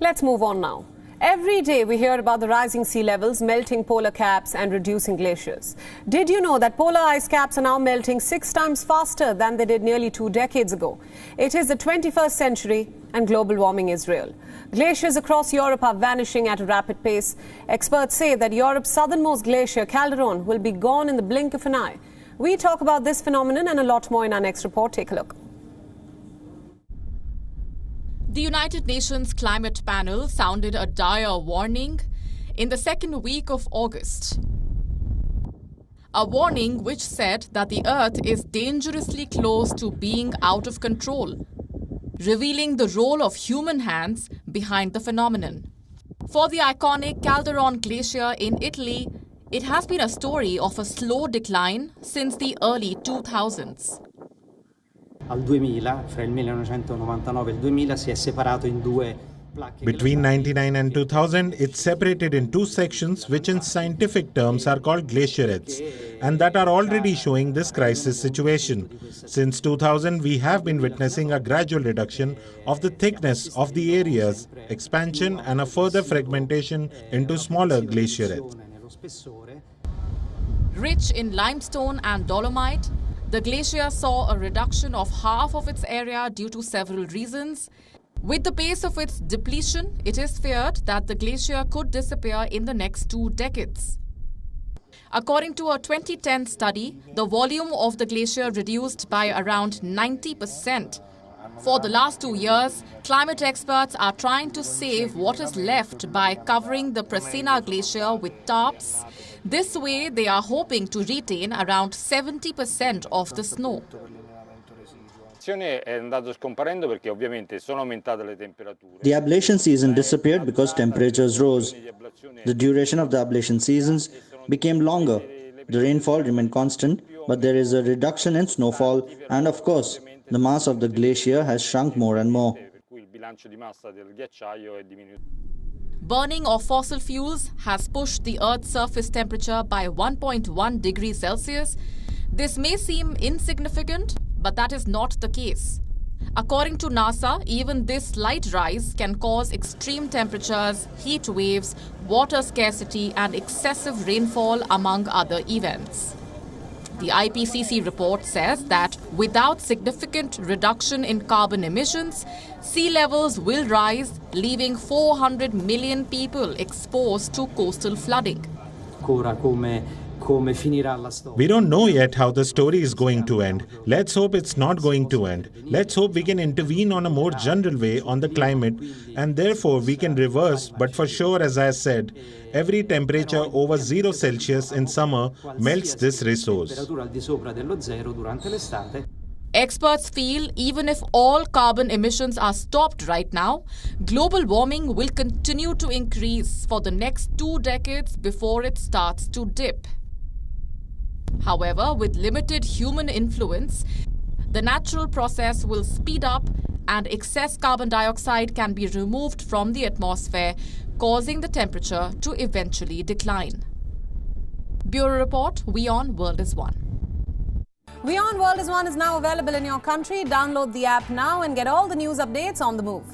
Let's move on now. Every day we hear about the rising sea levels, melting polar caps and reducing glaciers. Did you know that polar ice caps are now melting 6 times faster than they did nearly 2 decades ago? It is the 21st century and global warming is real. Glaciers across Europe are vanishing at a rapid pace. Experts say that Europe's southernmost glacier, Calderon, will be gone in the blink of an eye. We talk about this phenomenon and a lot more in our next report. Take a look. The United Nations Climate Panel sounded a dire warning in the second week of August. A warning which said that the Earth is dangerously close to being out of control, revealing the role of human hands behind the phenomenon. For the iconic Calderon Glacier in Italy, it has been a story of a slow decline since the early 2000s. Al 2000, fra il 1999 e il 2000, si è separato in due placche. Between 1999 and 2000, it's separated in 2 sections, which in scientific terms are called glacierets, and that are already showing this crisis situation. Since 2000, we have been witnessing a gradual reduction of the thickness of the areas, expansion and a further fragmentation into smaller glacierets. Rich in limestone and dolomite, the glacier saw a reduction of half of its area due to several reasons. With the pace of its depletion, it is feared that the glacier could disappear in the next 2 decades. According to a 2010 study, the volume of the glacier reduced by around 90%. For the last 2 years, climate experts are trying to save what is left by covering the Presina glacier with tarps. This way, they are hoping to retain around 70% of the snow. The ablation season disappeared because temperatures rose. The duration of the ablation seasons became longer. The rainfall remained constant, but there is a reduction in snowfall, and of course, the mass of the glacier has shrunk more and more. Burning of fossil fuels has pushed the Earth's surface temperature by 1.1 degrees Celsius. This may seem insignificant, but that is not the case. According to NASA, even this slight rise can cause extreme temperatures, heat waves, water scarcity, and excessive rainfall, among other events. The IPCC report says that without significant reduction in carbon emissions, sea levels will rise, leaving 400 million people exposed to coastal flooding. We don't know yet how the story is going to end. Let's hope it's not going to end. Let's hope we can intervene on a more general way on the climate, and therefore we can reverse, but for sure, as I said, every temperature over 0 Celsius in summer melts this resource. Experts feel even if all carbon emissions are stopped right now, global warming will continue to increase for the next 2 decades before it starts to dip. However, with limited human influence, the natural process will speed up and excess carbon dioxide can be removed from the atmosphere, causing the temperature to eventually decline. Bureau Report, WION World is One. WION World is One is now available in your country. Download the app now and get all the news updates on the move.